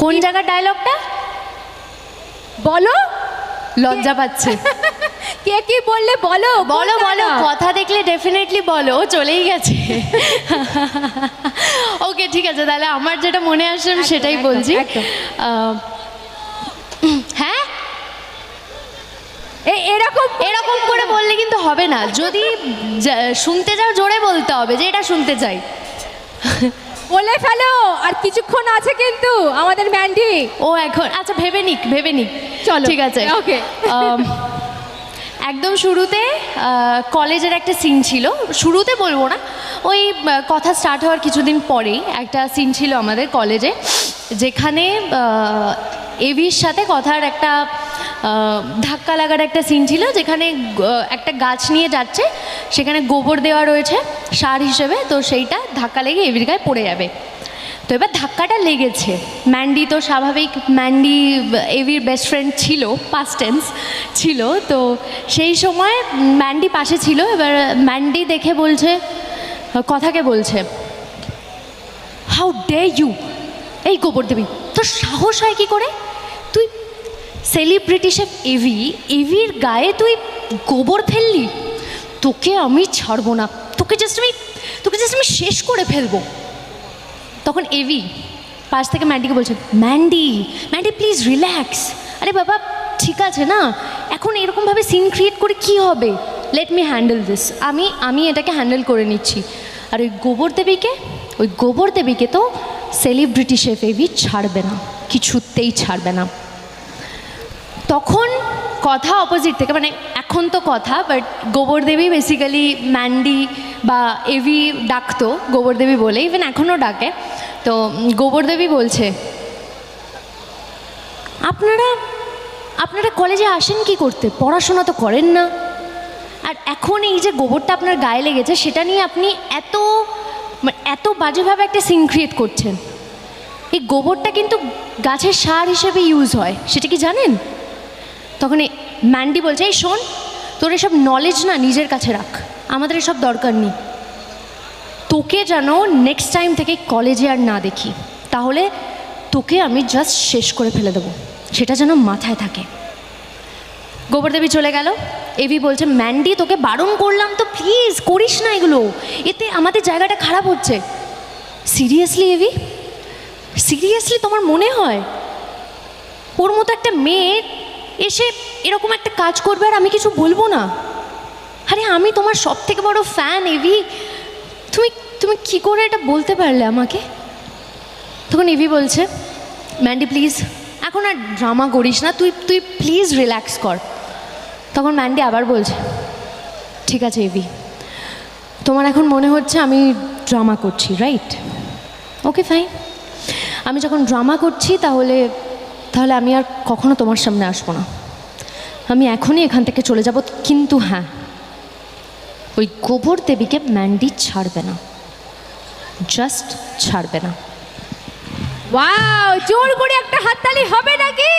কোন জায়গার ডায়লগটা বলো। লজ্জা পাচ্ছে। কে কি বললে বলো বলো বলো, কথা দেখলে ডেফিনেটলি বলো। ও চলেই গেছে। ওকে ঠিক আছে, তাহলে আমার যেটা মনে আসে আমি সেটাই বলছি। হ্যাঁ, এরকম এরকম করে বললে কিন্তু হবে না। যদি শুনতে চাও জোরে বলতে হবে যে এটা শুনতে চাই। বলে ফেলো, আর কিছুক্ষণ আছে কিন্তু আমাদের ম্যান্ডি। ও এখন আচ্ছা ভেবে নিক চলো ঠিক আছে। ওকে। একদম শুরুতে কলেজের একটা সিন ছিল, শুরুতে বলবো না, ওই কথা স্টার্ট হওয়ার কিছুদিন পরেই একটা সিন ছিল আমাদের কলেজে, যেখানে এভির সাথে কথার একটা ধাক্কা লাগার একটা সিন ছিল, যেখানে একটা গাছ নিয়ে যাচ্ছে, সেখানে গোবর দেওয়া রয়েছে সার হিসেবে, তো সেইটা ধাক্কা লেগে এভির গায়ে পড়ে যাবে। তো এবার ধাক্কাটা লেগেছে, ম্যান্ডি তো স্বাভাবিক, ম্যান্ডি এভির বেস্ট ফ্রেন্ড ছিল, পাস্ট টেন্স ছিল, তো সেই সময় ম্যান্ডি পাশে ছিল। এবার ম্যান্ডি দেখে বলছে, কথাকে বলছে, হাউ ডে ইউ, এই গোবর দেবী, তোর সাহস হয় কি করে, তুই সেলিব্রিটি শেফ এভির গায়ে তুই গোবর ফেললি, তোকে আমি ছাড়বো না, তোকে জাস্ট আমি শেষ করে ফেলবো। তখন এভি পাশ থেকে ম্যান্ডিকে বলছে, ম্যান্ডি প্লিজ রিল্যাক্স, আরে বাবা ঠিক আছে না, এখন এরকমভাবে সিন ক্রিয়েট করে কি হবে, লেট মি হ্যান্ডেল দিস, আমি এটাকে হ্যান্ডেল করে নিচ্ছি। আর ওই গোবর দেবীকে তো সেলিব্রিটি শেফ এভি ছাড়বে না, কিছুতেই ছাড়বে না। তখন কথা অপোজিট থেকে, মানে এখন তো কথা, বাট গোবরদেবী বেসিক্যালি ম্যান্ডি বা এভি ডাকতো গোবরদেবী বলে, ইভেন এখনও ডাকে। তো গোবরদেবী বলছে, আপনারা কলেজে আসেন কি করতে, পড়াশোনা তো করেন না, আর এখন এই যে গোবরটা আপনার গায়ে লেগেছে সেটা নিয়ে আপনি এত বাজেভাবে একটা সিন ক্রিয়েট করছেন। এই গোবরটা কিন্তু গাছের সার হিসেবে ইউজ হয়, সেটা কি জানেন? তখন ম্যান্ডি বলছে, এই শোন, তোর এসব নলেজ না নিজের কাছে রাখ, আমাদের এসব দরকার নেই, তোকে যেন নেক্সট টাইম থেকে কলেজে আর না দেখি, তাহলে তোকে আমি জাস্ট শেষ করে ফেলে দেবো, সেটা যেন মাথায় থাকে। গোবরদেবী চলে গেল। এভি বলছে, ম্যান্ডি তোকে বারণ করলাম তো, প্লিজ করিস না এগুলো, এতে আমাদের জায়গাটা খারাপ হচ্ছে। সিরিয়াসলি এভি, সিরিয়াসলি তোমার মনে হয় ওর মতো একটা মেয়ে এসে এরকম একটা কাজ করবে আর আমি কিছু বলবো না? আরে আমি তোমার সব থেকে বড় ফ্যান এভি, তুমি কি করে এটা বলতে পারলে আমাকে? তখন এভি বলছে, ম্যান্ডি প্লিজ এখন আর ড্রামা করিস না, তুই প্লিজ রিল্যাক্স কর। তখন ম্যান্ডি আবার বলছে, ঠিক আছে এভি, তোমার এখন মনে হচ্ছে আমি ড্রামা করছি, রাইট? ওকে ফাইন, আমি যখন ড্রামা করছি তাহলে আমি আর কখনো তোমার সামনে আসবো না, আমি এখনই এখান থেকে চলে যাব। কিন্তু হ্যাঁ, ওই গোবর দেবীকে ম্যান্ডি ছাড়বে না, জাস্ট ছাড়বে না। ওয়াও, জোর করে একটা হাততালি হবে নাকি?